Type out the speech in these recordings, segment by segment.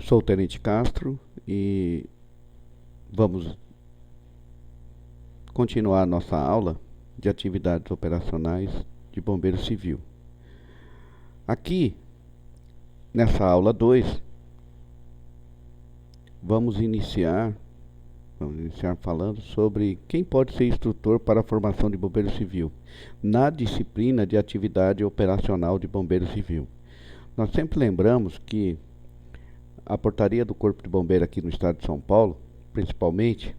Sou o Tenente Castro e vamos continuar nossa aula de atividades operacionais de Bombeiro Civil. Aqui, nessa aula 2, vamos iniciar falando sobre quem pode ser instrutor para a formação de Bombeiro Civil, na disciplina de atividade operacional de Bombeiro Civil. Nós sempre lembramos que a portaria do Corpo de Bombeiro aqui no estado de São Paulo, principalmente,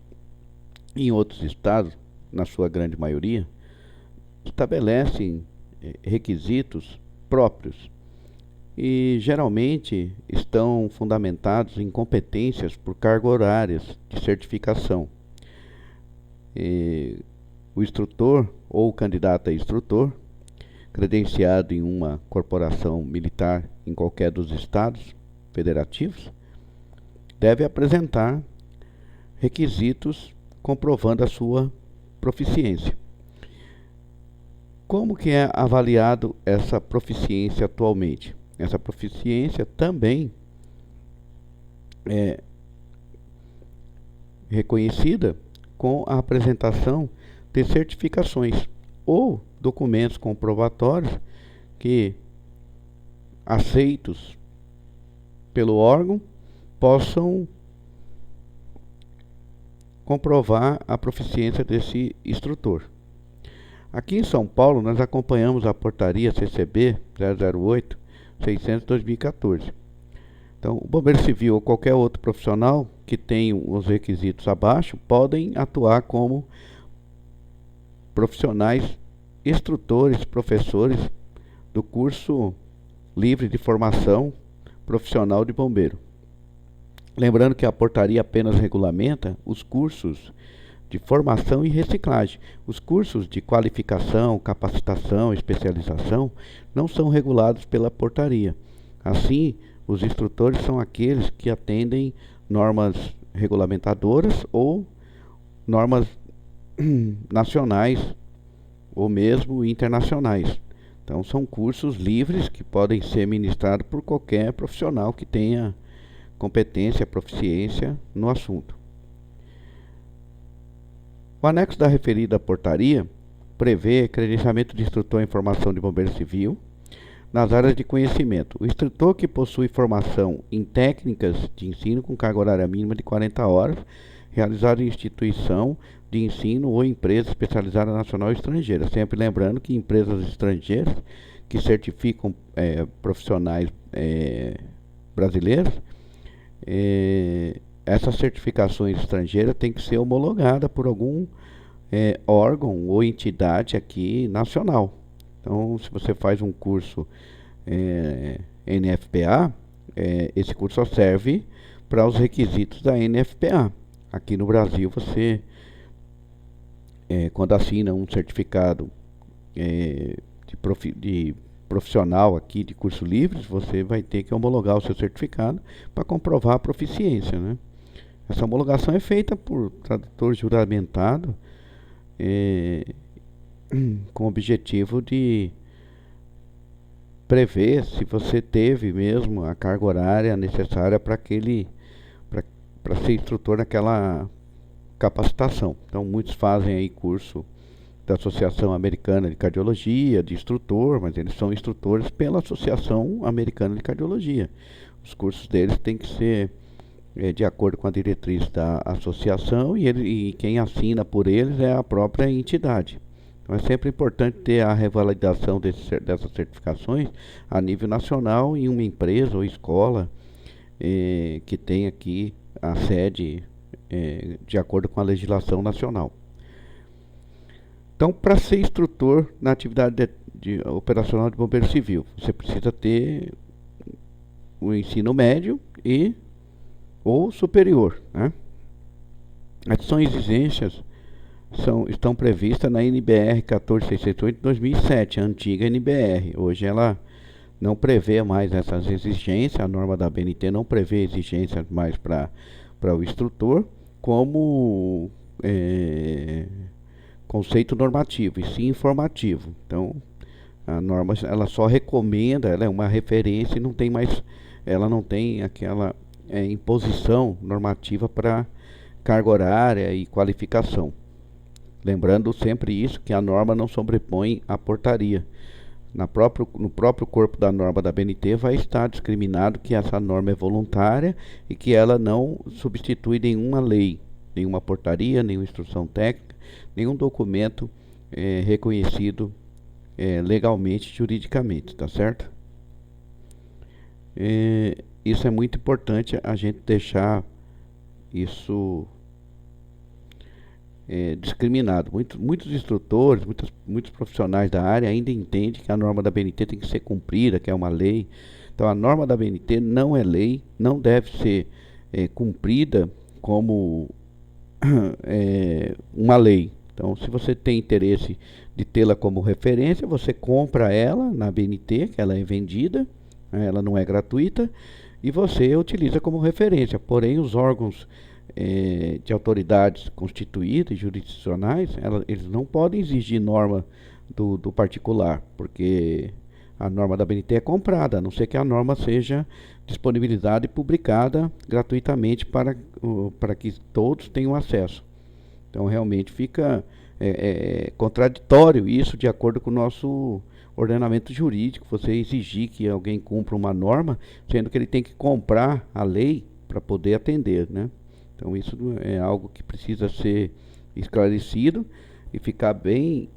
e em outros estados, na sua grande maioria, estabelecem requisitos próprios e geralmente estão fundamentados em competências por cargas horárias de certificação. O instrutor ou o candidato a instrutor, credenciado em uma corporação militar em qualquer dos estados federativos, deve apresentar requisitos comprovando a sua proficiência. Como que é avaliado essa proficiência atualmente? Essa proficiência também é reconhecida com a apresentação de certificações ou documentos comprobatórios que, aceitos pelo órgão, possam comprovar a proficiência desse instrutor. Aqui em São Paulo, nós acompanhamos a portaria CCB 008-600/2014. Então, o bombeiro civil ou qualquer outro profissional que tenha os requisitos abaixo podem atuar como profissionais, instrutores, professores do curso livre de formação profissional de bombeiro. Lembrando que a portaria apenas regulamenta os cursos de formação e reciclagem. Os cursos de qualificação, capacitação, especialização não são regulados pela portaria. Assim, os instrutores são aqueles que atendem normas regulamentadoras ou normas nacionais ou mesmo internacionais. Então, são cursos livres que podem ser ministrados por qualquer profissional que tenha competência, proficiência no assunto. O anexo da referida portaria prevê credenciamento de instrutor em formação de bombeiro civil nas áreas de conhecimento. O instrutor que possui formação em técnicas de ensino com carga horária mínima de 40 horas, realizada em instituição de ensino ou empresa especializada nacional ou estrangeira. Sempre lembrando que empresas estrangeiras que certificam profissionais brasileiros, essas certificações estrangeiras têm que ser homologadas por algum órgão ou entidade aqui nacional. Então, se você faz um curso NFPA, esse curso só serve para os requisitos da NFPA. Aqui no Brasil, você, quando assina um certificado de profissional aqui de curso livres, você vai ter que homologar o seu certificado para comprovar a proficiência, né? Essa homologação é feita por tradutor juramentado com o objetivo de prever se você teve mesmo a carga horária necessária para ser instrutor naquela capacitação. Então, muitos fazem aí curso da Associação Americana de Cardiologia, de instrutor, mas eles são instrutores pela Associação Americana de Cardiologia. Os cursos deles têm que ser de acordo com a diretriz da associação e quem assina por eles é a própria entidade. Então é sempre importante ter a revalidação dessas certificações a nível nacional em uma empresa ou escola que tem aqui a sede de acordo com a legislação nacional. Então, para ser instrutor na atividade operacional de bombeiro civil, você precisa ter o ensino médio ou superior, né? As exigências estão previstas na NBR 14608 de 2007, a antiga NBR. Hoje ela não prevê mais essas exigências, a norma da BNT não prevê exigências mais para o instrutor como conceito normativo, e sim informativo. Então, a norma ela só recomenda, ela é uma referência e não tem mais, ela não tem aquela imposição normativa para carga horária e qualificação. Lembrando sempre isso, que a norma não sobrepõe a portaria. No próprio corpo da norma da BNT vai estar discriminado que essa norma é voluntária e que ela não substitui nenhuma lei, nenhuma portaria, nenhuma instrução técnica, nenhum documento reconhecido legalmente, juridicamente, tá certo? Isso é muito importante a gente deixar isso discriminado. Muitos instrutores, muitos profissionais da área ainda entendem que a norma da BNT tem que ser cumprida, que é uma lei. Então a norma da BNT não é lei, não deve ser cumprida como uma lei. Então, se você tem interesse de tê-la como referência, você compra ela na BNT, que ela é vendida, ela não é gratuita, e você utiliza como referência. Porém, os órgãos de autoridades constituídas e jurisdicionais, eles não podem exigir norma do particular, porque a norma da BNT é comprada, a não ser que a norma seja disponibilizada e publicada gratuitamente para que todos tenham acesso. Então, realmente fica contraditório isso de acordo com o nosso ordenamento jurídico, você exigir que alguém cumpra uma norma, sendo que ele tem que comprar a lei para poder atender, né? Então isso é algo que precisa ser esclarecido e ficar bem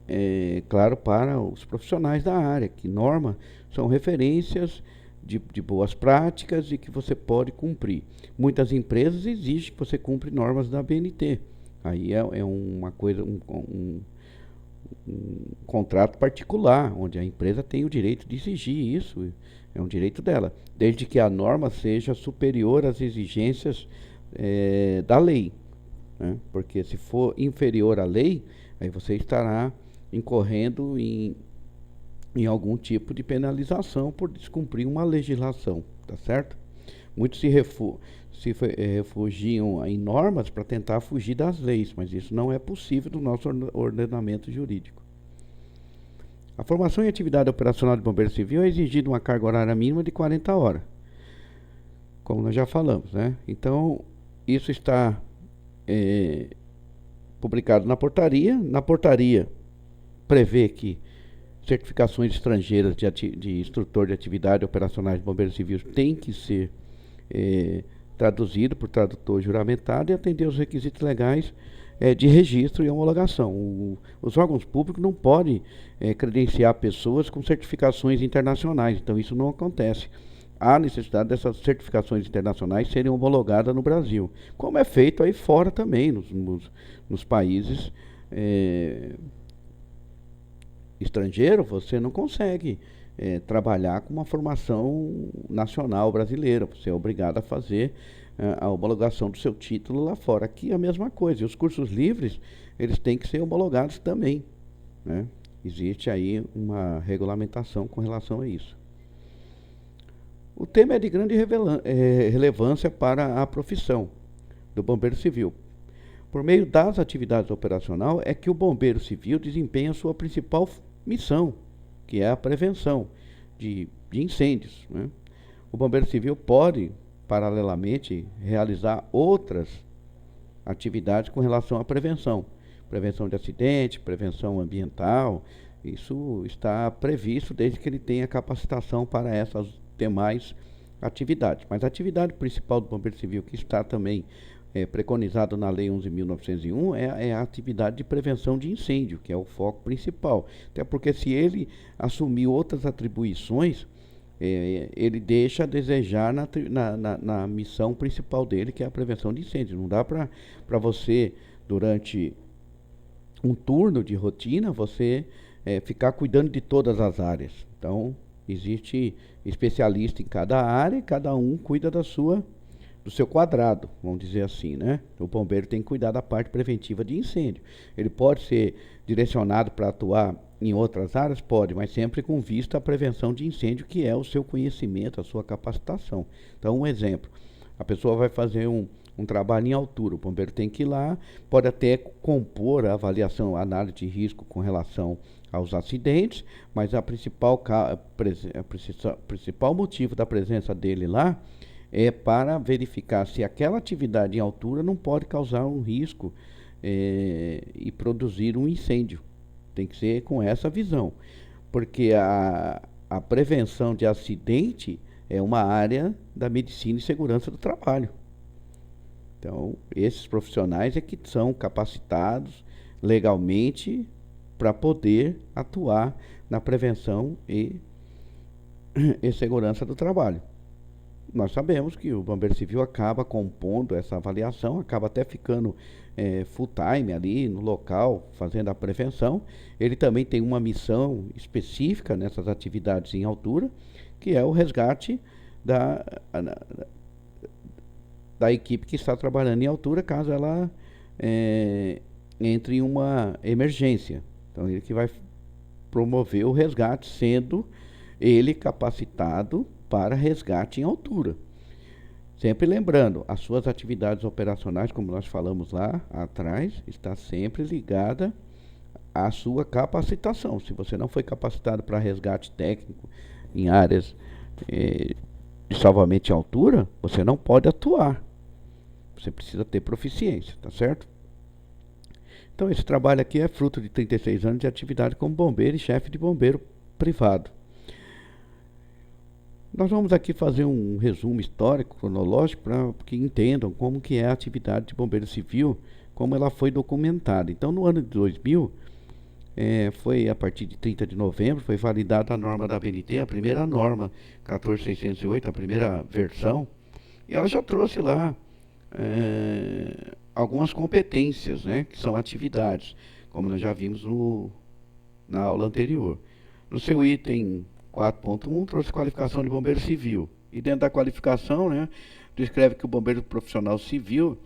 claro para os profissionais da área, que normas são referências de boas práticas e que você pode cumprir. Muitas empresas exigem que você cumpra normas da BNT. Aí é uma coisa, um contrato particular, onde a empresa tem o direito de exigir isso, é um direito dela, desde que a norma seja superior às exigências da lei, né? Porque se for inferior à lei, aí você estará incorrendo em algum tipo de penalização por descumprir uma legislação, tá certo? Muitos se refugiam em normas para tentar fugir das leis, mas isso não é possível no nosso ordenamento jurídico. A formação em atividade operacional de bombeiro civil é exigida uma carga horária mínima de 40 horas, como nós já falamos, né? Então, isso está publicado na portaria. Na portaria prevê que certificações estrangeiras de instrutor de atividade operacionais de bombeiros civis têm que ser traduzido por tradutor juramentado e atender os requisitos legais de registro e homologação. Os órgãos públicos não podem credenciar pessoas com certificações internacionais, então isso não acontece. Há necessidade dessas certificações internacionais serem homologadas no Brasil, como é feito aí fora também, nos países estrangeiros. Você não consegue trabalhar com uma formação nacional brasileira, você é obrigado a fazer a homologação do seu título lá fora. Aqui é a mesma coisa, e os cursos livres, eles têm que ser homologados também, né? Existe aí uma regulamentação com relação a isso. O tema é de grande relevância para a profissão do bombeiro civil. Por meio das atividades operacionais é que o bombeiro civil desempenha sua principal missão, que é a prevenção de incêndios, né? O bombeiro civil pode, paralelamente, realizar outras atividades com relação à prevenção. Prevenção de acidente, prevenção ambiental, isso está previsto desde que ele tenha capacitação para essas demais atividades. Mas a atividade principal do bombeiro civil, que está também preconizado na Lei 11.901, é a atividade de prevenção de incêndio, que é o foco principal. Até porque se ele assumir outras atribuições, ele deixa a desejar na missão principal dele, que é a prevenção de incêndio. Não dá para você, durante um turno de rotina, você ficar cuidando de todas as áreas. Então, existe especialista em cada área e cada um cuida do seu quadrado, vamos dizer assim, né? O bombeiro tem que cuidar da parte preventiva de incêndio. Ele pode ser direcionado para atuar em outras áreas? Pode, mas sempre com vista à prevenção de incêndio, que é o seu conhecimento, a sua capacitação. Então, um exemplo, a pessoa vai fazer um trabalho em altura, o bombeiro tem que ir lá, pode até compor a avaliação, a análise de risco com relação aos acidentes, mas a principal motivo da presença dele lá é para verificar se aquela atividade em altura não pode causar um risco e produzir um incêndio. Tem que ser com essa visão, porque a prevenção de acidente é uma área da medicina e segurança do trabalho. Então, esses profissionais é que são capacitados legalmente para poder atuar na prevenção e segurança do trabalho. Nós sabemos que o Bombeiro Civil acaba compondo essa avaliação, acaba até ficando full time ali no local, fazendo a prevenção. Ele também tem uma missão específica nessas atividades em altura, que é o resgate da equipe que está trabalhando em altura, caso ela entre em uma emergência. Então, ele que vai promover o resgate, sendo ele capacitado para resgate em altura. Sempre lembrando, as suas atividades operacionais, como nós falamos lá atrás, está sempre ligada à sua capacitação. Se você não foi capacitado para resgate técnico em áreas de salvamento em altura, você não pode atuar. Você precisa ter proficiência, tá certo? Então, esse trabalho aqui é fruto de 36 anos de atividade como bombeiro e chefe de bombeiro privado. Nós vamos aqui fazer um resumo histórico, cronológico, para que entendam como que é a atividade de bombeiro civil, como ela foi documentada. Então, no ano de 2000, foi a partir de 30 de novembro, foi validada a norma da ABNT, a primeira norma, 14608, a primeira versão, e ela já trouxe lá algumas competências, né, que são atividades, como nós já vimos na aula anterior. No seu item 4.1 trouxe qualificação de bombeiro civil. E dentro da qualificação, né, descreve que o bombeiro profissional civil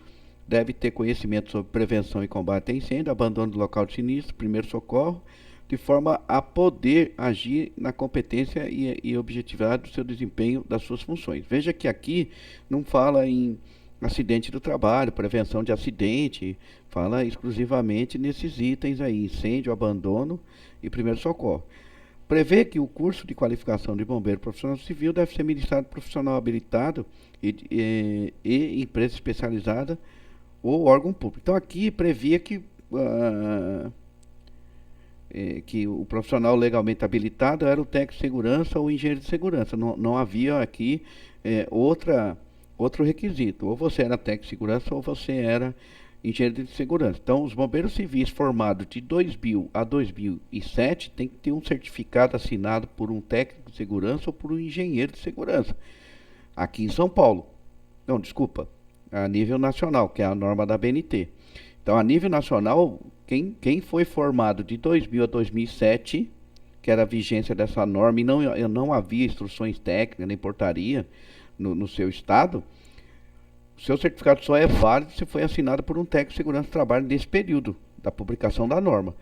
deve ter conhecimento sobre prevenção e combate a incêndio, abandono do local de sinistro, primeiro socorro, de forma a poder agir na competência e objetividade do seu desempenho das suas funções. Veja que aqui não fala em acidente do trabalho, prevenção de acidente, fala exclusivamente nesses itens aí, incêndio, abandono e primeiro socorro. Prevê que o curso de qualificação de bombeiro profissional civil deve ser ministrado por profissional habilitado e empresa especializada ou órgão público. Então, aqui previa que o profissional legalmente habilitado era o técnico de segurança ou o engenheiro de segurança. Não havia aqui outro requisito. Ou você era técnico de segurança ou você era engenheiro de segurança. Então, os bombeiros civis formados de 2000 a 2007 têm que ter um certificado assinado por um técnico de segurança ou por um engenheiro de segurança. Aqui em São Paulo. Não, desculpa. A nível nacional, que é a norma da BNT. Então, a nível nacional, quem foi formado de 2000 a 2007, que era a vigência dessa norma, e não havia instruções técnicas nem portaria no seu estado, o seu certificado só é válido se foi assinado por um técnico de segurança do trabalho nesse período da publicação da norma.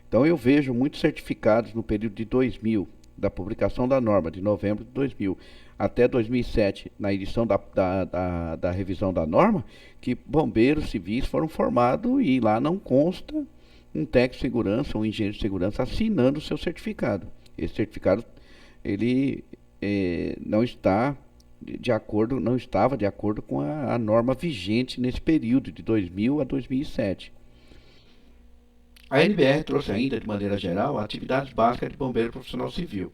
Então, eu vejo muitos certificados no período de 2000, da publicação da norma, de novembro de 2000 até 2007, na edição da revisão da norma, que bombeiros civis foram formados e lá não consta um técnico de segurança ou um engenheiro de segurança assinando o seu certificado. Esse certificado, ele não estava de acordo com a norma vigente nesse período, de 2000 a 2007. A NBR trouxe ainda, de maneira geral, atividades básicas de bombeiro profissional civil.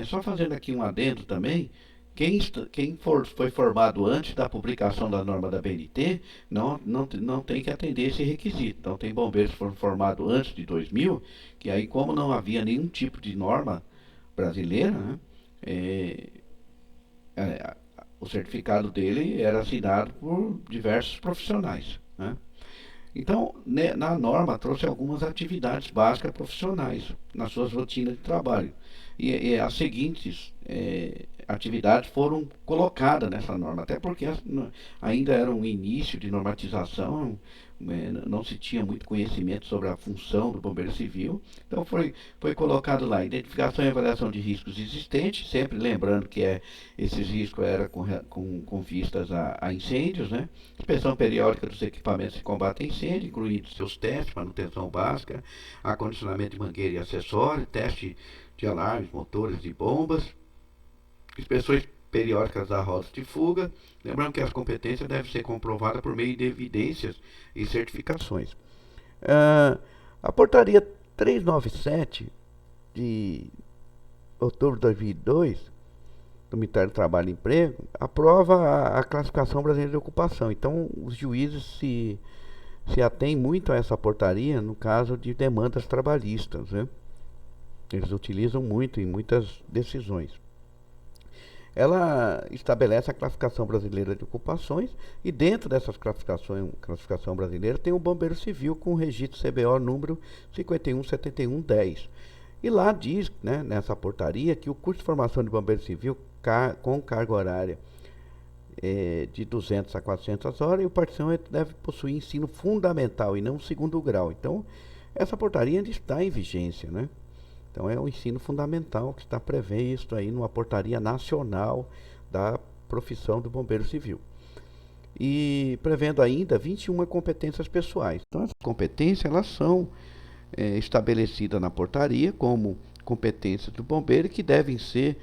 Só fazendo aqui um adendo também, quem foi formado antes da publicação da norma da BNT não tem que atender esse requisito. Então, tem bombeiros que foram formados antes de 2000, que aí, como não havia nenhum tipo de norma brasileira, né, o certificado dele era assinado por diversos profissionais, né? Então, na norma, trouxe algumas atividades básicas profissionais nas suas rotinas de trabalho. E as seguintes atividades foram colocadas nessa norma, até porque ainda era um início de normatização, não se tinha muito conhecimento sobre a função do bombeiro civil. Então, foi colocado lá identificação e avaliação de riscos existentes, sempre lembrando que esses riscos eram com vistas a incêndios, né? Inspeção periódica dos equipamentos de combate a incêndio, incluindo seus testes, manutenção básica, acondicionamento de mangueira e acessórios, teste de alarmes, motores e bombas, inspeções periódicas da rota de fuga. Lembrando que as competências devem ser comprovadas por meio de evidências e certificações. A portaria 397 de outubro de 2002, do Ministério do Trabalho e Emprego, aprova a classificação brasileira de ocupação. Então, os juízes se atêm muito a essa portaria no caso de demandas trabalhistas, né? Eles utilizam muito em muitas decisões. Ela estabelece a classificação brasileira de ocupações e dentro dessas classificação brasileira tem o Bombeiro Civil com o registro CBO número 517110. E lá diz, né, nessa portaria, que o curso de formação de Bombeiro Civil com carga horária de 200 a 400 horas e o participante deve possuir ensino fundamental e não segundo grau. Então, essa portaria ainda está em vigência, né? Então é o ensino fundamental que está previsto aí numa portaria nacional da profissão do bombeiro civil. E prevendo ainda 21 competências pessoais. Então essas competências elas são estabelecidas na portaria como competências do bombeiro que devem ser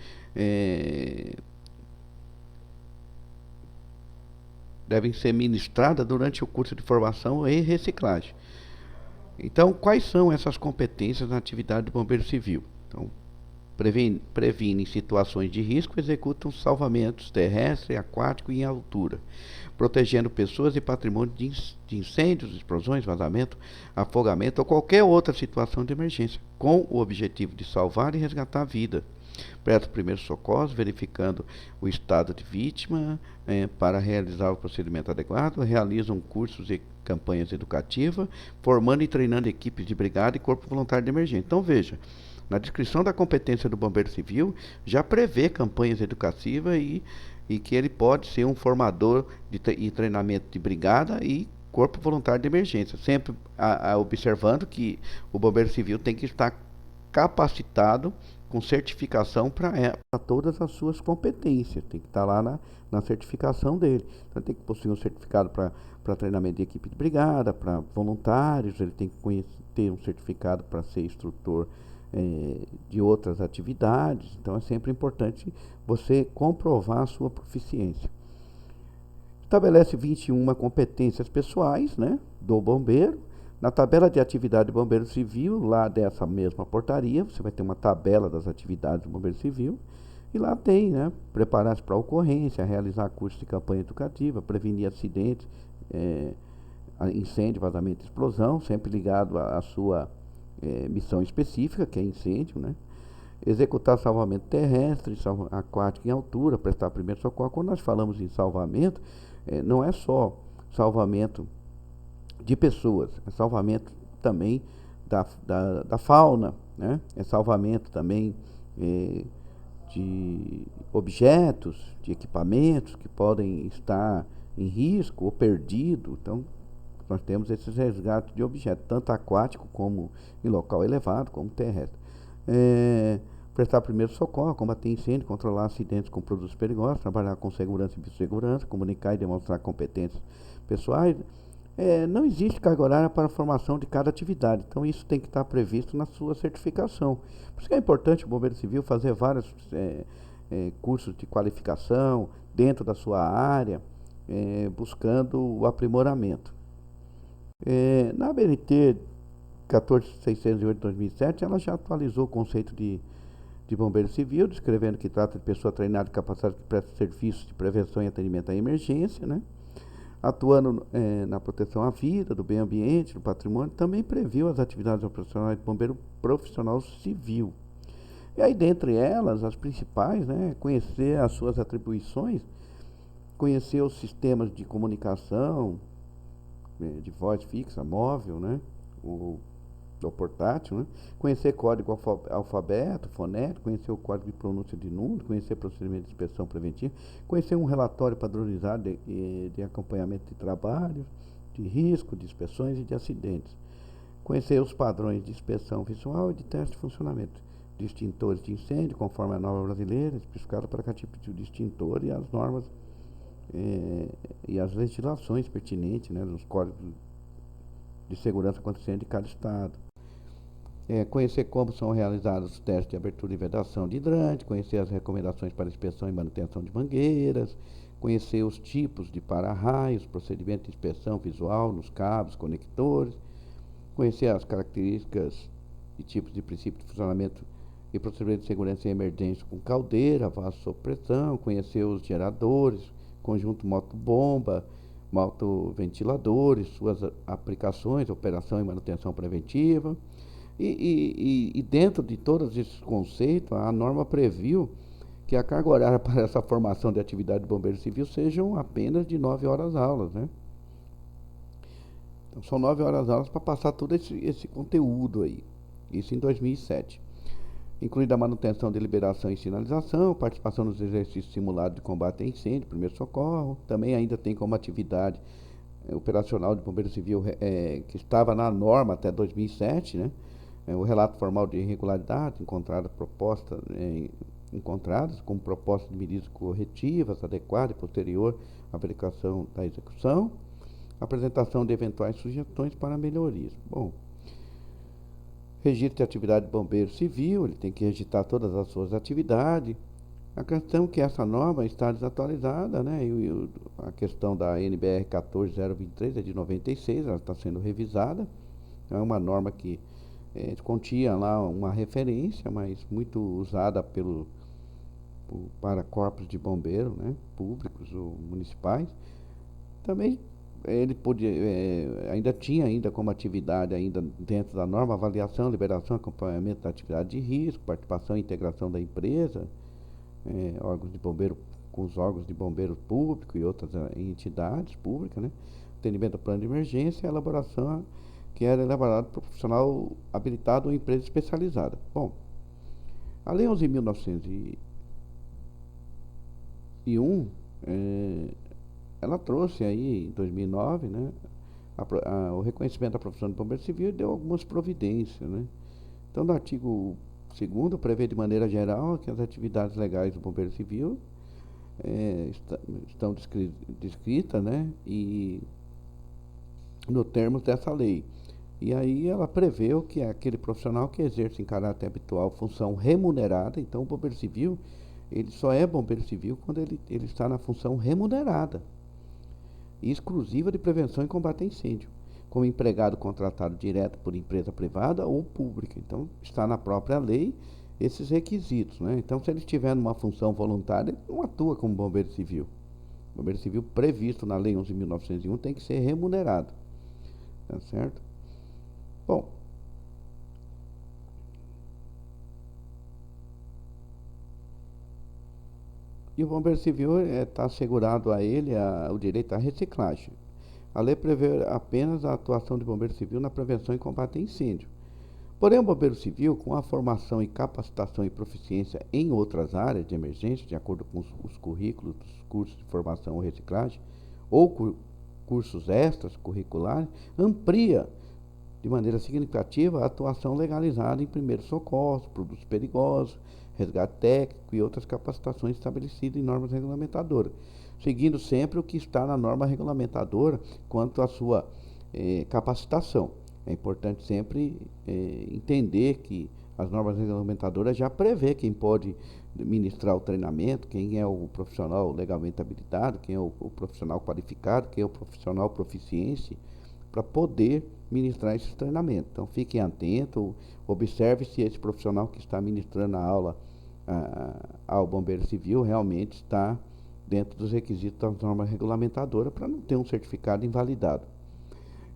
ministradas durante o curso de formação e reciclagem. Então, quais são essas competências na atividade do bombeiro civil? Então, previnem situações de risco, executam salvamentos terrestre, aquático e em altura, protegendo pessoas e patrimônio de incêndios, explosões, vazamento, afogamento ou qualquer outra situação de emergência, com o objetivo de salvar e resgatar a vida. Presta primeiros socorros, verificando o estado de vítima para realizar o procedimento adequado, realizam cursos e campanhas educativas, formando e treinando equipes de brigada e corpo voluntário de emergência. Então veja, na descrição da competência do bombeiro civil já prevê campanhas educativas e que ele pode ser um formador e treinamento de brigada e corpo voluntário de emergência, sempre observando que o bombeiro civil tem que estar capacitado com certificação para todas as suas competências, tem que estar lá na certificação dele. Então tem que possuir um certificado para treinamento de equipe de brigada, para voluntários, ele tem que ter um certificado para ser instrutor de outras atividades. Então é sempre importante você comprovar a sua proficiência. Estabelece 21 competências pessoais, né, do bombeiro. Na tabela de atividade do bombeiro civil, lá dessa mesma portaria, você vai ter uma tabela das atividades do bombeiro civil. E lá tem, né, preparar-se para a ocorrência, realizar cursos de campanha educativa, prevenir acidentes, incêndio, vazamento e explosão, sempre ligado à sua missão específica, que é incêndio, né? Executar salvamento terrestre, aquático em altura, prestar primeiro socorro. Quando nós falamos em salvamento, não é só salvamento de pessoas, é salvamento também da fauna, né? É salvamento também de objetos, de equipamentos que podem estar em risco ou perdido. Então, nós temos esses resgates de objetos, tanto aquático como em local elevado, como terrestre. Prestar primeiro socorro, combater incêndio, controlar acidentes com produtos perigosos, trabalhar com segurança e biossegurança, comunicar e demonstrar competências pessoais. Não existe carga horária para a formação de cada atividade, então isso tem que estar previsto na sua certificação. Por isso que é importante o bombeiro civil fazer vários cursos de qualificação dentro da sua área, buscando o aprimoramento. Na ABNT 14608/2007, ela já atualizou o conceito de bombeiro civil, descrevendo que trata de pessoa treinada e capacitada que presta serviços de prevenção e atendimento à emergência, né? Atuando na proteção à vida, do meio ambiente, do patrimônio, também previu as atividades operacionais de bombeiro profissional civil. E aí, dentre elas, as principais, né, conhecer as suas atribuições, conhecer os sistemas de comunicação, de voz fixa, móvel, né, ou portátil, né? Conhecer código alfabeto, fonético, conhecer o código de pronúncia de número, conhecer procedimento de inspeção preventiva, conhecer um relatório padronizado de acompanhamento de trabalho, de risco, de inspeções e de acidentes. Conhecer os padrões de inspeção visual e de teste de funcionamento de extintores de incêndio, conforme a norma brasileira, especificada para cada tipo de extintor e as normas e as legislações pertinentes, né, nos códigos de segurança contra incêndio de cada estado. conhecer como são realizados os testes de abertura e vedação de hidrante, conhecer as recomendações para inspeção e manutenção de mangueiras, conhecer os tipos de para-raios, procedimento de inspeção visual nos cabos, conectores, conhecer as características e tipos de princípio de funcionamento e procedimento de segurança em emergência com caldeira, vaso sob pressão, conhecer os geradores, conjunto moto-bomba, motoventiladores, suas aplicações, operação e manutenção preventiva. E dentro de todos esses conceitos, a norma previu que a carga horária para essa formação de atividade de bombeiro civil sejam apenas de 9 horas aulas, né? Então, são 9 horas aulas para passar todo esse conteúdo aí. Isso em 2007. Incluindo a manutenção de liberação e sinalização, participação nos exercícios simulados de combate a incêndio, primeiro socorro. Também ainda tem como atividade operacional de bombeiro civil que estava na norma até 2007, né? O relato formal de irregularidade encontradas como proposta de medidas corretivas adequadas e posterior à verificação da execução, apresentação de eventuais sugestões para melhorias. Bom, registro de atividade de bombeiro civil, ele tem que registrar todas as suas atividades. A questão é que essa norma está desatualizada, né? A questão da NBR 14023 é de 96, ela está sendo revisada. É uma norma que continha lá uma referência, mas muito usada para corpos de bombeiro, né? Públicos ou municipais. Também ele ainda tinha como atividade ainda dentro da norma avaliação, liberação, acompanhamento da atividade de risco, participação e integração da empresa, órgãos de bombeiro com os órgãos de bombeiro público e outras entidades públicas, né? Atendimento ao plano de emergência e elaboração que era elaborado por profissional habilitado ou empresa especializada. Bom, a Lei 11.901, ela trouxe aí em 2009, né, o reconhecimento da profissão de bombeiro civil e deu algumas providências, né? Então, no artigo 2º prevê de maneira geral que as atividades legais do bombeiro civil estão descritas, né, e no termos dessa lei. E aí ela prevê o que é aquele profissional que exerce em caráter habitual função remunerada. Então, o bombeiro civil, ele só é bombeiro civil quando ele está na função remunerada e exclusiva de prevenção e combate a incêndio, como empregado contratado direto por empresa privada ou pública. Então, está na própria lei esses requisitos, né? Então, se ele estiver numa função voluntária, ele não atua como bombeiro civil. O bombeiro civil previsto na Lei 11.901 tem que ser remunerado, tá certo? Bom, e o bombeiro civil está assegurado a ele o direito à reciclagem. A lei prevê apenas a atuação de bombeiro civil na prevenção e combate a incêndio. Porém, o bombeiro civil, com a formação e capacitação e proficiência em outras áreas de emergência, de acordo com os currículos dos cursos de formação ou reciclagem, ou cursos extras curriculares, amplia de maneira significativa a atuação legalizada em primeiros socorros, produtos perigosos, resgate técnico e outras capacitações estabelecidas em normas regulamentadoras, seguindo sempre o que está na norma regulamentadora quanto à sua capacitação. É importante sempre entender que as normas regulamentadoras já prevê quem pode ministrar o treinamento, quem é o profissional legalmente habilitado, quem é o profissional qualificado, quem é o profissional proficiente, para poder ministrar esse treinamento. Então, fiquem atentos, observe se esse profissional que está ministrando a aula ao bombeiro civil realmente está dentro dos requisitos das normas regulamentadoras para não ter um certificado invalidado.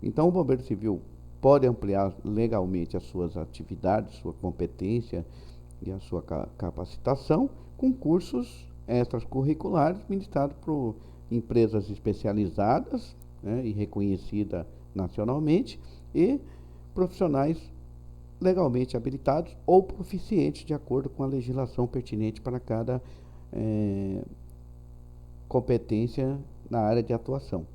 Então, o bombeiro civil pode ampliar legalmente as suas atividades, sua competência e a sua capacitação com cursos extracurriculares ministrados por empresas especializadas, né, e reconhecidas nacionalmente, e profissionais legalmente habilitados ou proficientes de acordo com a legislação pertinente para cada competência na área de atuação.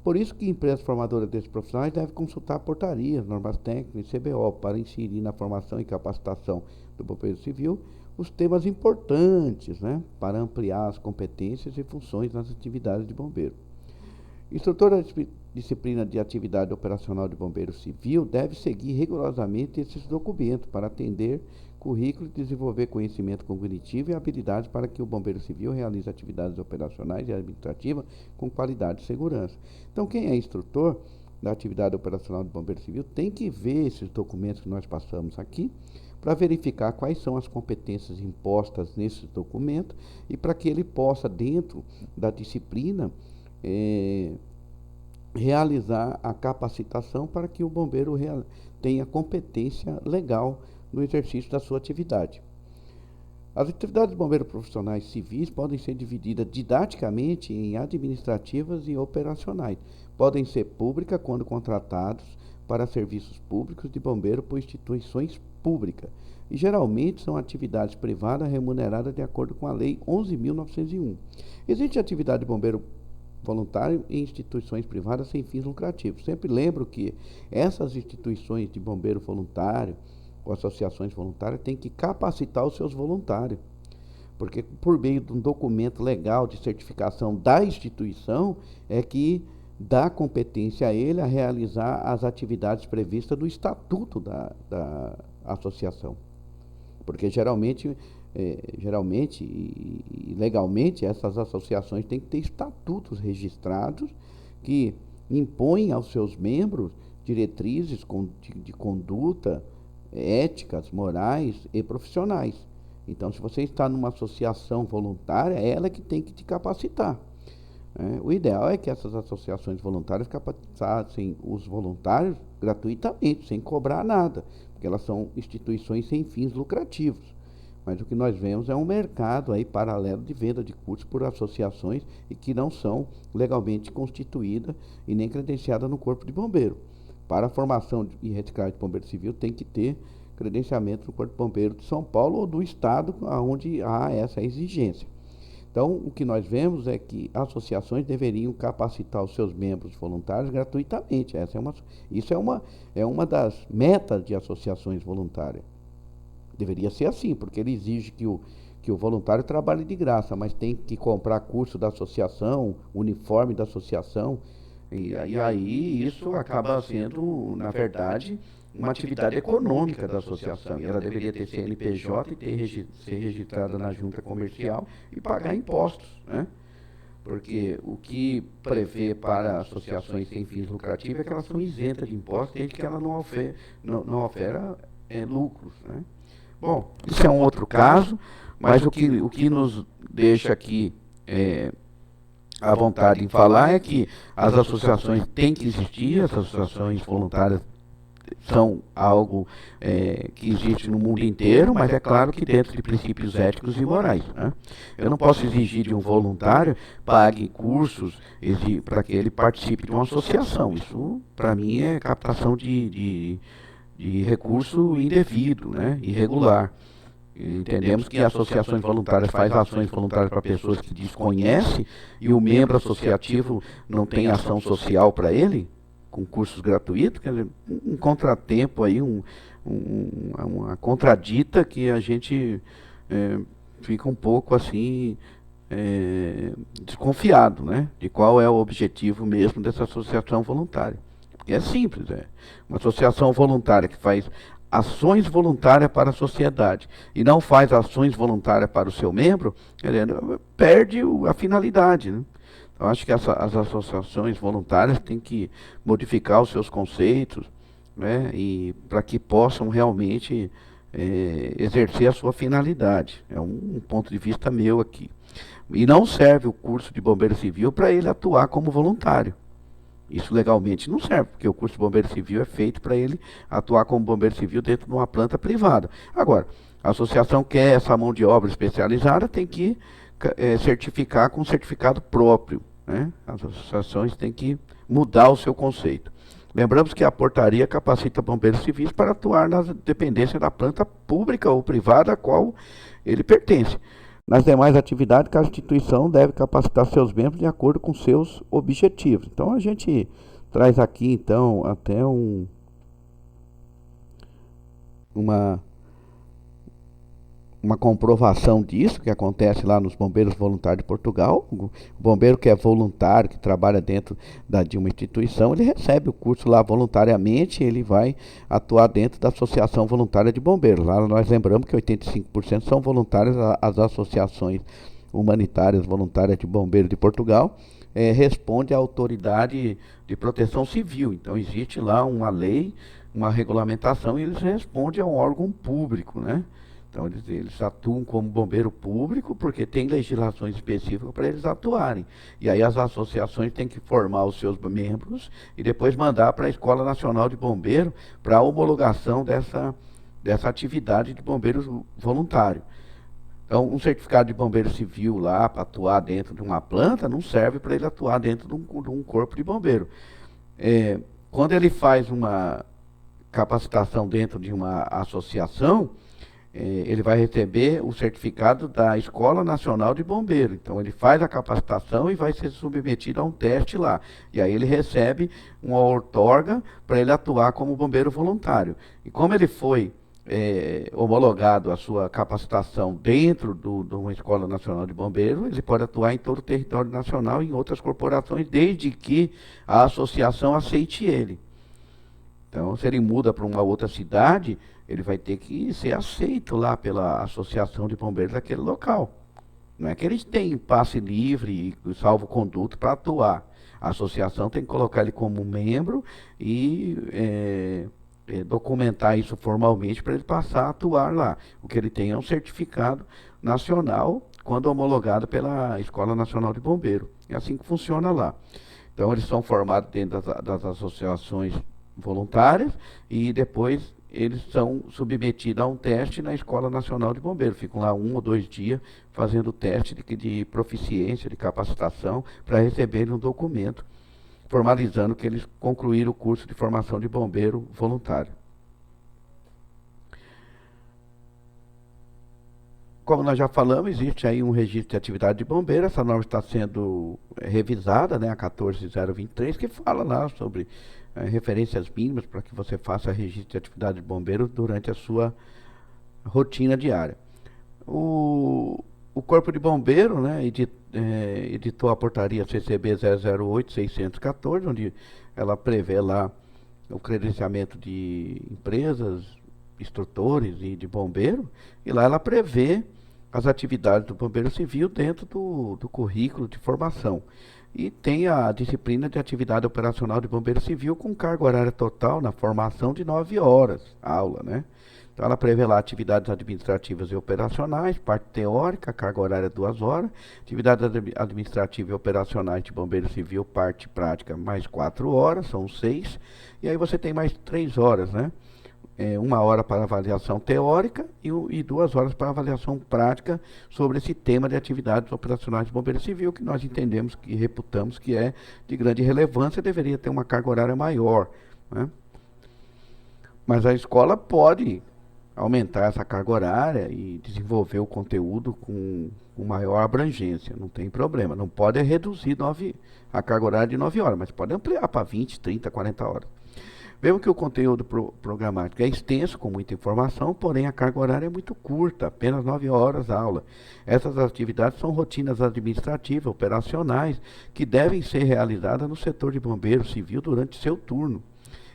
Por isso que empresas formadoras desses profissionais devem consultar portarias, normas técnicas e CBO para inserir na formação e capacitação do bombeiro civil os temas importantes, né, para ampliar as competências e funções nas atividades de bombeiro. Instrutor da disciplina de atividade operacional de bombeiro civil deve seguir rigorosamente esses documentos para atender currículo e desenvolver conhecimento cognitivo e habilidades para que o bombeiro civil realize atividades operacionais e administrativas com qualidade e segurança. Então, quem é instrutor da atividade operacional de bombeiro civil tem que ver esses documentos que nós passamos aqui para verificar quais são as competências impostas nesses documentos e para que ele possa, dentro da disciplina, realizar a capacitação para que o bombeiro tenha competência legal no exercício da sua atividade. As atividades de bombeiro profissionais civis podem ser divididas didaticamente em administrativas e operacionais. Podem ser públicas quando contratados para serviços públicos de bombeiro por instituições públicas. E geralmente são atividades privadas remuneradas de acordo com a Lei 11.901. Existe atividade de bombeiro voluntário em instituições privadas sem fins lucrativos. Sempre lembro que essas instituições de bombeiro voluntário ou associações voluntárias têm que capacitar os seus voluntários, porque por meio de um documento legal de certificação da instituição é que dá competência a ele a realizar as atividades previstas no estatuto da associação. Porque geralmente e legalmente, essas associações têm que ter estatutos registrados que impõem aos seus membros diretrizes de conduta, éticas, morais e profissionais. Então, se você está numa associação voluntária, é ela que tem que te capacitar. O ideal é que essas associações voluntárias capacitassem os voluntários gratuitamente, sem cobrar nada, porque elas são instituições sem fins lucrativos. Mas o que nós vemos é um mercado aí paralelo de venda de cursos por associações e que não são legalmente constituídas e nem credenciadas no Corpo de Bombeiro. Para a formação e reciclagem de bombeiro civil tem que ter credenciamento no Corpo de Bombeiro de São Paulo ou do estado onde há essa exigência. Então, o que nós vemos é que associações deveriam capacitar os seus membros voluntários gratuitamente. Isso é uma das metas de associações voluntárias. Deveria ser assim, porque ele exige que o voluntário trabalhe de graça, mas tem que comprar curso da associação, uniforme da associação, e aí isso acaba sendo, na verdade, uma atividade econômica da associação. E ela deveria ter CNPJ e ser registrada na junta comercial e pagar impostos, né? Porque o que prevê para associações sem fins lucrativos é que elas são isentas de impostos, desde que ela não ofera lucros, né? Bom, isso é um outro caso, mas o que nos deixa aqui à vontade em falar é que as associações têm que existir, as associações voluntárias são algo que existe no mundo inteiro, mas é claro que dentro de princípios éticos e morais, né? Eu não posso exigir de um voluntário pague cursos para que ele participe de uma associação. Isso, para mim, é captação de recurso indevido, né? Irregular. Entendemos que associações voluntárias fazem ações voluntárias para pessoas que desconhecem e o membro associativo não tem ação social para ele, com cursos gratuitos, quer dizer, um contratempo aí, uma contradita que a gente fica um pouco assim desconfiado, né? De qual é o objetivo mesmo dessa associação voluntária. Porque é simples, uma associação voluntária que faz ações voluntárias para a sociedade e não faz ações voluntárias para o seu membro, perde a finalidade, né? Eu acho que as associações voluntárias têm que modificar os seus conceitos, né, e para que possam realmente exercer a sua finalidade. É um ponto de vista meu aqui. E não serve o curso de bombeiro civil para ele atuar como voluntário. Isso legalmente não serve, porque o curso de bombeiro civil é feito para ele atuar como bombeiro civil dentro de uma planta privada. Agora, a associação quer essa mão de obra especializada, tem que certificar com certificado próprio, né? As associações têm que mudar o seu conceito. Lembramos que a portaria capacita bombeiros civis para atuar nas dependências da planta pública ou privada a qual ele pertence. Nas demais atividades, cada instituição deve capacitar seus membros de acordo com seus objetivos. Então, a gente traz aqui, então, até uma uma comprovação disso, que acontece lá nos Bombeiros Voluntários de Portugal. O bombeiro que é voluntário, que trabalha dentro de uma instituição, ele recebe o curso lá voluntariamente, ele vai atuar dentro da Associação Voluntária de Bombeiros. Lá nós lembramos que 85% são voluntários, as associações humanitárias voluntárias de bombeiros de Portugal, responde à autoridade de proteção civil. Então existe lá uma lei, uma regulamentação, e eles respondem a um órgão público, né? Então eles atuam como bombeiro público porque tem legislações específicas para eles atuarem. E aí as associações têm que formar os seus membros e depois mandar para a Escola Nacional de Bombeiro para a homologação dessa atividade de bombeiro voluntário. Então, um certificado de bombeiro civil lá para atuar dentro de uma planta não serve para ele atuar dentro de um corpo de bombeiro. Quando ele faz uma capacitação dentro de uma associação, ele vai receber o certificado da Escola Nacional de Bombeiro. Então ele faz a capacitação e vai ser submetido a um teste lá. E aí ele recebe uma outorga para ele atuar como bombeiro voluntário. E como ele foi homologado a sua capacitação dentro de uma Escola Nacional de Bombeiro, ele pode atuar em todo o território nacional e em outras corporações, desde que a associação aceite ele. Então, se ele muda para uma outra cidade, ele vai ter que ser aceito lá pela Associação de Bombeiros daquele local. Não é que eles têm passe livre e salvo-conduto para atuar. A associação tem que colocar ele como membro e documentar isso formalmente para ele passar a atuar lá. O que ele tem é um certificado nacional, quando homologado pela Escola Nacional de Bombeiro. É assim que funciona lá. Então, eles são formados dentro das associações voluntárias e depois eles são submetidos a um teste na Escola Nacional de Bombeiros. Ficam lá 1 ou 2 dias fazendo o teste de proficiência, de capacitação, para receberem um documento formalizando que eles concluíram o curso de formação de bombeiro voluntário. Como nós já falamos, existe aí um registro de atividade de bombeiro. Essa norma está sendo revisada, né, a 14.023, que fala lá sobre referências mínimas para que você faça registro de atividade de bombeiro durante a sua rotina diária. O Corpo de Bombeiro, né, editou a portaria CCB 008-614, onde ela prevê lá o credenciamento de empresas, instrutores e de bombeiro, e lá ela prevê as atividades do bombeiro civil dentro do currículo de formação. E tem a disciplina de atividade operacional de bombeiro civil com carga horária total na formação de 9 horas, aula, né? Então ela prevê lá atividades administrativas e operacionais, parte teórica, carga horária 2 horas, atividades administrativas e operacionais de bombeiro civil, parte prática, mais 4 horas, são 6, e aí você tem mais 3 horas, né? 1 hora para avaliação teórica e 2 horas para avaliação prática sobre esse tema de atividades operacionais de bombeiro civil, que nós entendemos e reputamos que é de grande relevância, deveria ter uma carga horária maior, né? Mas a escola pode aumentar essa carga horária e desenvolver o conteúdo com maior abrangência, não tem problema. Não pode reduzir a carga horária de 9 horas, mas pode ampliar para 20, 30, 40 horas. Vemos que o conteúdo programático é extenso, com muita informação, porém a carga horária é muito curta, apenas 9 horas a aula. Essas atividades são rotinas administrativas, operacionais, que devem ser realizadas no setor de bombeiro civil durante seu turno.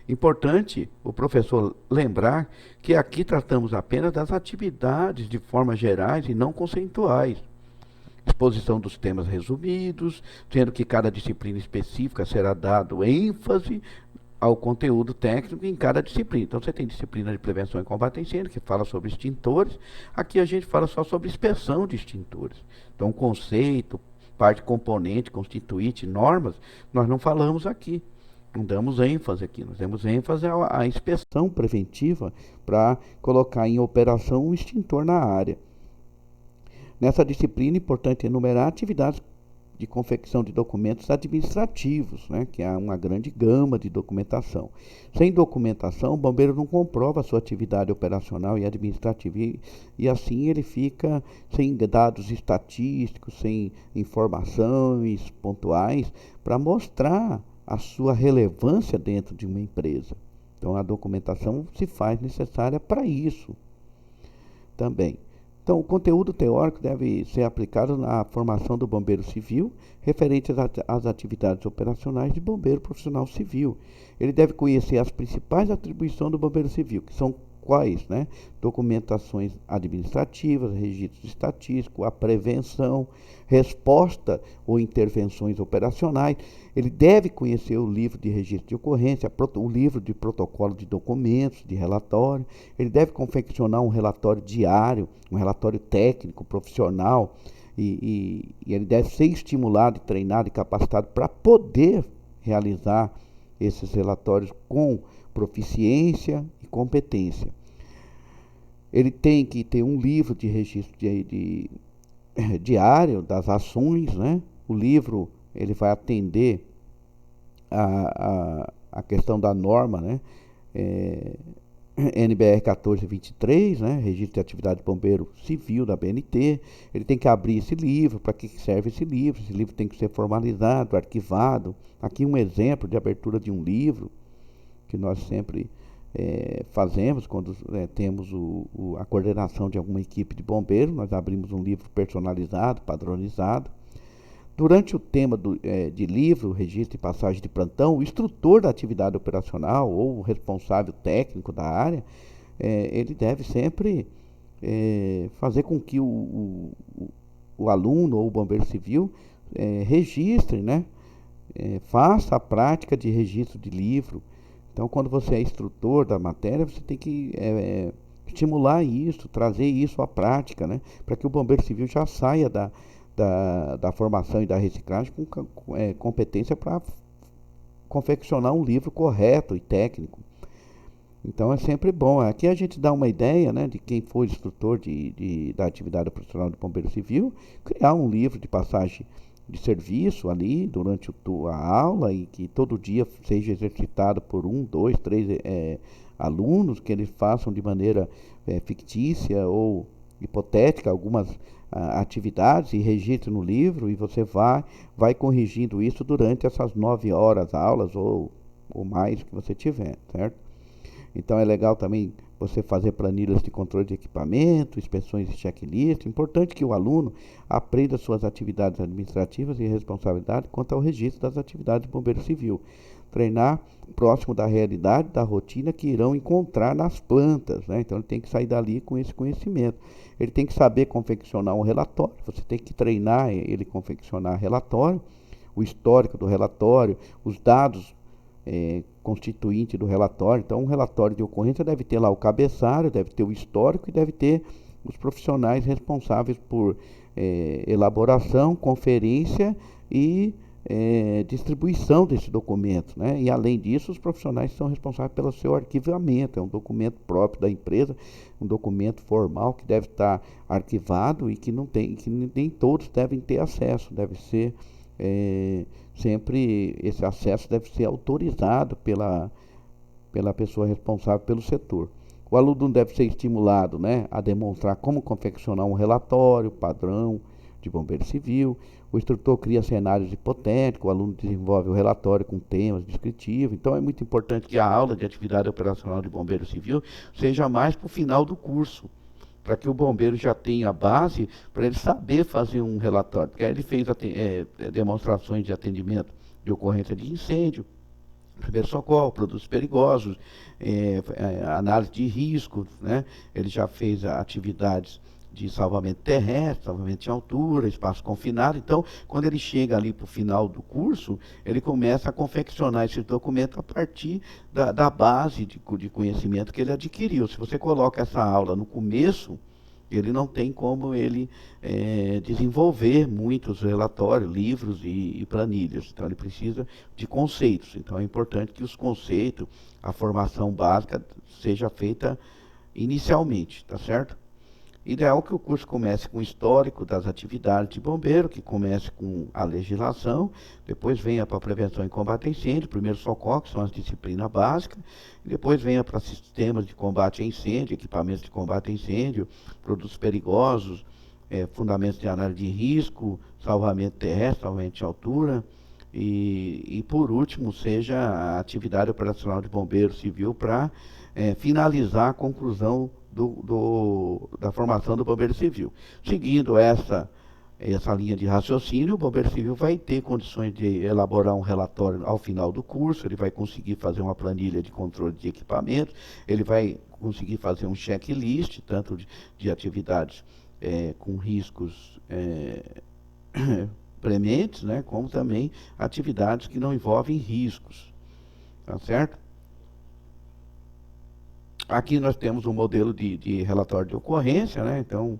Importante o professor lembrar que aqui tratamos apenas das atividades de forma gerais e não conceituais. Exposição dos temas resumidos, sendo que cada disciplina específica será dado ênfase ao conteúdo técnico em cada disciplina. Então você tem disciplina de prevenção e combate a incêndio, que fala sobre extintores. Aqui a gente fala só sobre inspeção de extintores. Então conceito, parte componente, constituinte, normas, nós não falamos aqui. Não damos ênfase aqui, nós damos ênfase à inspeção preventiva para colocar em operação um extintor na área. Nessa disciplina, é importante enumerar atividades de confecção de documentos administrativos, né, que há uma grande gama de documentação. Sem documentação, o bombeiro não comprova a sua atividade operacional e administrativa e assim ele fica sem dados estatísticos, sem informações pontuais para mostrar a sua relevância dentro de uma empresa. Então a documentação se faz necessária para isso também. Então, o conteúdo teórico deve ser aplicado na formação do bombeiro civil, referente às atividades operacionais de bombeiro profissional civil. Ele deve conhecer as principais atribuições do bombeiro civil, que são quais, né? Documentações administrativas, registros estatísticos, a prevenção, resposta ou intervenções operacionais. Ele deve conhecer o livro de registro de ocorrência, o livro de protocolo de documentos, de relatório. Ele deve confeccionar um relatório diário, um relatório técnico, profissional, e ele deve ser estimulado, treinado e capacitado para poder realizar esses relatórios com proficiência e competência. Ele tem que ter um livro de registro diário das ações, né? O livro ele vai atender a questão da norma, né? NBR 1423, né? Registro de Atividade de Bombeiro Civil da BNT. Ele tem que abrir esse livro. Para que serve esse livro? Esse livro tem que ser formalizado, arquivado. Aqui um exemplo de abertura de um livro que nós sempre fazemos quando temos a coordenação de alguma equipe de bombeiros. Nós abrimos um livro personalizado, padronizado. Durante o tema de livro, registro e passagem de plantão, o instrutor da atividade operacional ou o responsável técnico da área, ele deve sempre fazer com que o aluno ou o bombeiro civil registre, né? Faça a prática de registro de livro. Então, quando você é instrutor da matéria, você tem que estimular isso, trazer isso à prática, né? Para que o bombeiro civil já saia da formação e da reciclagem com competência para confeccionar um livro correto e técnico. Então é sempre bom. Aqui a gente dá uma ideia, né, de quem for instrutor da atividade profissional de bombeiro civil, criar um livro de passagem de serviço ali durante a aula e que todo dia seja exercitado por 1, 2, 3 alunos, que eles façam de maneira fictícia ou hipotética algumas atividades e registre no livro, e você vai corrigindo isso durante essas 9 horas aulas ou mais que você tiver, certo? Então é legal também você fazer planilhas de controle de equipamento, inspeções e checklist. Importante que o aluno aprenda suas atividades administrativas e responsabilidade quanto ao registro das atividades do bombeiro civil. Treinar próximo da realidade, da rotina que irão encontrar nas plantas, né? Então ele tem que sair dali com esse conhecimento. Ele tem que saber confeccionar um relatório, você tem que treinar ele confeccionar relatório, o histórico do relatório, os dados constituinte do relatório. Então, um relatório de ocorrência deve ter lá o cabeçalho, deve ter o histórico e deve ter os profissionais responsáveis por elaboração, conferência e distribuição desse documento, né? E além disso, os profissionais são responsáveis pelo seu arquivamento. É um documento próprio da empresa, um documento formal que deve estar arquivado e que nem todos devem ter acesso. Deve ser sempre esse acesso deve ser autorizado pela pessoa responsável pelo setor. O aluno deve ser estimulado, né, a demonstrar como confeccionar um relatório padrão de bombeiro civil. O instrutor cria cenários hipotéticos, o aluno desenvolve o relatório com temas descritivos. Então é muito importante que a aula de atividade operacional de bombeiro civil seja mais para o final do curso, para que o bombeiro já tenha a base para ele saber fazer um relatório. Porque aí ele fez demonstrações de atendimento de ocorrência de incêndio, primeiro socorro, produtos perigosos, análise de risco, né? Ele já fez atividades de salvamento terrestre, salvamento em altura, espaço confinado. Então, quando ele chega ali para o final do curso, ele começa a confeccionar esse documento a partir da base de conhecimento que ele adquiriu. Se você coloca essa aula no começo, ele não tem como ele desenvolver muitos relatórios, livros e planilhas. Então, ele precisa de conceitos. Então, é importante que os conceitos, a formação básica, seja feita inicialmente, tá certo? Ideal que o curso comece com o histórico das atividades de bombeiro, que comece com a legislação, depois venha para a prevenção e combate a incêndio, primeiro socorro, que são as disciplinas básicas, e depois venha para sistemas de combate a incêndio, equipamentos de combate a incêndio, produtos perigosos, fundamentos de análise de risco, salvamento terrestre, salvamento de altura, e por último, seja a atividade operacional de bombeiro civil para finalizar a conclusão da formação do Bombeiro Civil. Seguindo essa linha de raciocínio, o Bombeiro Civil vai ter condições de elaborar um relatório ao final do curso, ele vai conseguir fazer uma planilha de controle de equipamentos, ele vai conseguir fazer um checklist, tanto de atividades com riscos prementes, né, como também atividades que não envolvem riscos, tá certo? Aqui nós temos um modelo de relatório de ocorrência, né, então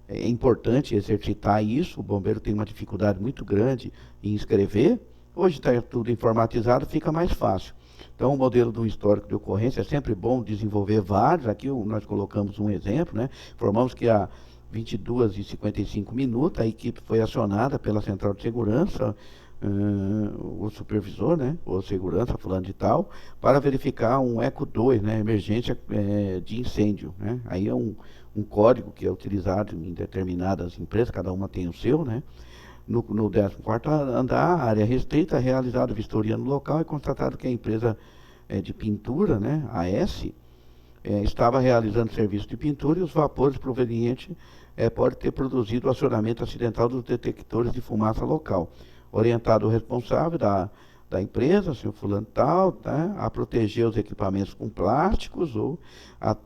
é importante exercitar isso. O bombeiro tem uma dificuldade muito grande em escrever. Hoje está tudo informatizado, fica mais fácil. Então, o modelo do histórico de ocorrência é sempre bom desenvolver vários. Aqui nós colocamos um exemplo, né? Informamos que há 22h55 a equipe foi acionada pela central de segurança, o supervisor, né, ou segurança, fulano de tal, para verificar um ECO 2, né, emergência de incêndio, né. Aí é um código que é utilizado em determinadas empresas, cada uma tem o seu, né. No 14º andar, área restrita, realizado vistoria no local e constatado que a empresa de pintura, né, AS, estava realizando serviço de pintura e os vapores provenientes podem ter produzido o acionamento acidental dos detectores de fumaça local. Orientado o responsável da empresa, senhor fulano tal, tá, a proteger os equipamentos com plásticos, ou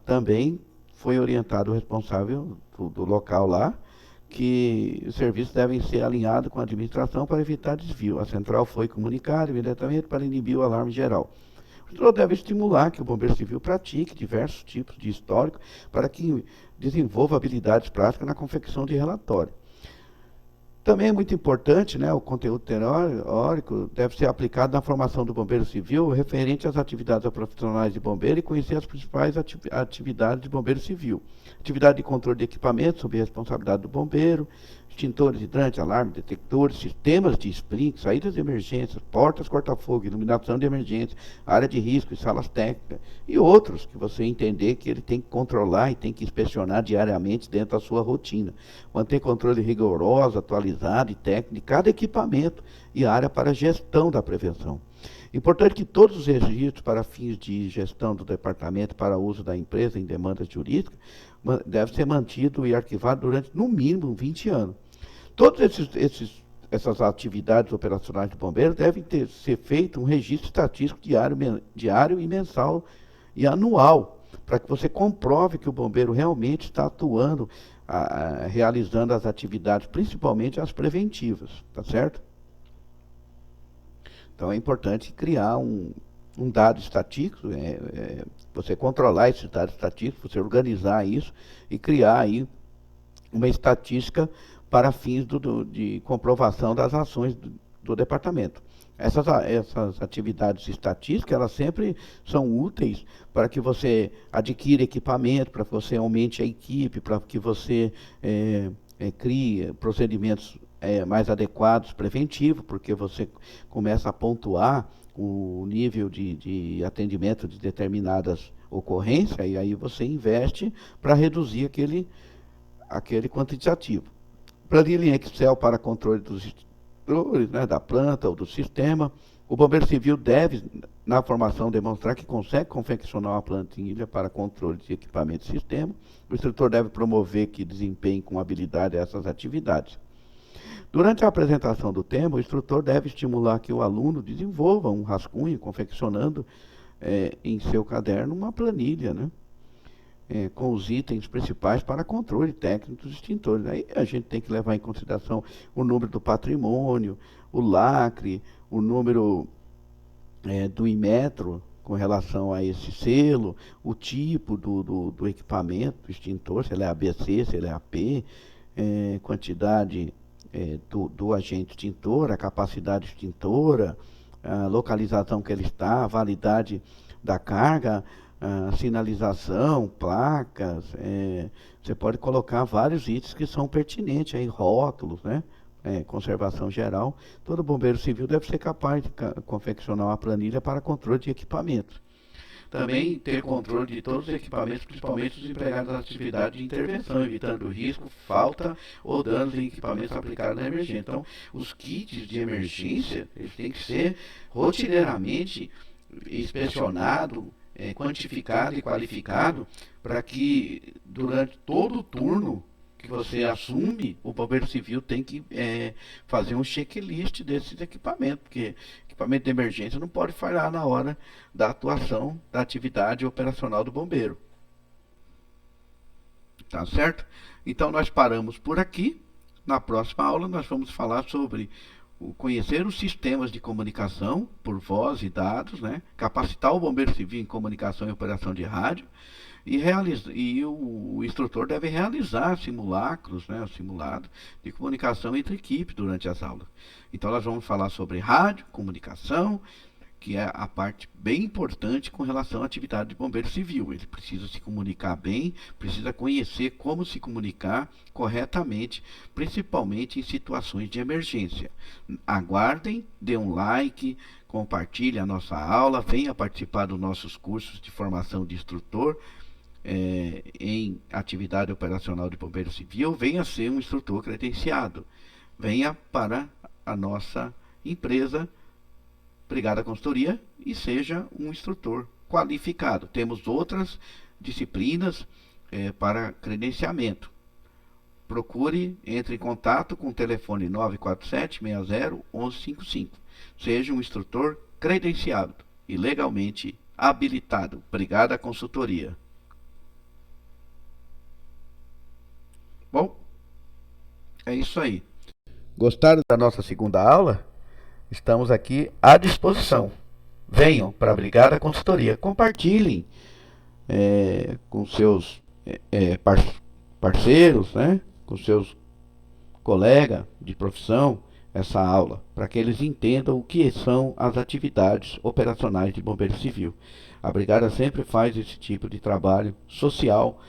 também foi orientado o responsável do local lá, que os serviços devem ser alinhados com a administração para evitar desvio. A central foi comunicada imediatamente para inibir o alarme geral. O instrutor deve estimular que o bombeiro civil pratique diversos tipos de histórico para que desenvolva habilidades práticas na confecção de relatório. Também é muito importante, né, o conteúdo teórico deve ser aplicado na formação do bombeiro civil referente às atividades profissionais de bombeiro e conhecer as principais atividades de bombeiro civil. Atividade de controle de equipamentos sob a responsabilidade do bombeiro, extintores, hidrantes, alarmes, detectores, sistemas de sprinkler, saídas de emergência, portas corta-fogo, iluminação de emergência, área de risco e salas técnicas, e outros que você entender que ele tem que controlar e tem que inspecionar diariamente dentro da sua rotina. Manter controle rigoroso, atualizado e técnico de cada equipamento e área para gestão da prevenção. Importante que todos os registros para fins de gestão do departamento para uso da empresa em demandas jurídicas devem ser mantidos e arquivados durante, no mínimo, 20 anos. Todas essas atividades operacionais do bombeiro devem ser feito um registro estatístico diário e mensal e anual, para que você comprove que o bombeiro realmente está atuando, realizando as atividades, principalmente as preventivas, tá certo? Então é importante criar um dado estatístico, você controlar esses dados estatísticos, você organizar isso e criar aí uma estatística para fins de comprovação das ações do departamento. Essas atividades estatísticas, elas sempre são úteis para que você adquira equipamento, para que você aumente a equipe, para que você crie procedimentos mais adequados, preventivos, porque você começa a pontuar o nível de atendimento de determinadas ocorrências, e aí você investe para reduzir aquele quantitativo. Planilha em Excel para controle dos instrutores, né, da planta ou do sistema. O bombeiro civil deve, na formação, demonstrar que consegue confeccionar uma planilha para controle de equipamento e sistema. O instrutor deve promover que desempenhe com habilidade essas atividades. Durante a apresentação do tema, o instrutor deve estimular que o aluno desenvolva um rascunho, confeccionando em seu caderno uma planilha, né, com os itens principais para controle técnico dos extintores. Aí a gente tem que levar em consideração o número do patrimônio, o lacre, o número do Inmetro com relação a esse selo, o tipo do equipamento, do extintor, se ele é ABC, se ele é AP, quantidade do agente extintor, a capacidade extintora, a localização que ele está, a validade da carga, a sinalização, placas, você pode colocar vários itens que são pertinentes, aí, rótulos, né? Conservação geral. Todo bombeiro civil deve ser capaz de confeccionar uma planilha para controle de equipamentos. Também ter controle de todos os equipamentos, principalmente os empregados nas atividades de intervenção, evitando risco, falta ou danos em equipamentos aplicados na emergência. Então, os kits de emergência, eles têm que ser rotineiramente inspecionados, quantificado e qualificado para que durante todo o turno que você assume, o bombeiro civil tem que fazer um checklist desses equipamentos, porque equipamento de emergência não pode falhar na hora da atuação da atividade operacional do bombeiro. Tá certo? Então nós paramos por aqui. Na próxima aula nós vamos falar sobre conhecer os sistemas de comunicação por voz e dados, né? Capacitar o bombeiro civil em comunicação e operação de rádio e o instrutor deve realizar simulacros, né, simulado de comunicação entre equipes durante as aulas. Então nós vamos falar sobre rádio, comunicação, que é a parte bem importante com relação à atividade de bombeiro civil. Ele precisa se comunicar bem, precisa conhecer como se comunicar corretamente, principalmente em situações de emergência. Aguardem, dê um like, compartilhe a nossa aula, venha participar dos nossos cursos de formação de instrutor em atividade operacional de bombeiro civil, venha ser um instrutor credenciado. Venha para a nossa empresa Brigada Consultoria e seja um instrutor qualificado. Temos outras disciplinas para credenciamento. Procure, entre em contato com o telefone 947-60-1155. Seja um instrutor credenciado e legalmente habilitado. Brigada Consultoria. Bom, é isso aí. Gostaram da nossa segunda aula? Estamos aqui à disposição. Venham para a Brigada Consultoria. Compartilhem com seus parceiros, né? Com seus colegas de profissão, essa aula, para que eles entendam o que são as atividades operacionais de bombeiro civil. A Brigada sempre faz esse tipo de trabalho social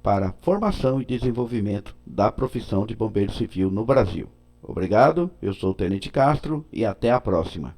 para formação e desenvolvimento da profissão de bombeiro civil no Brasil. Obrigado, eu sou o Tenente Castro e até a próxima.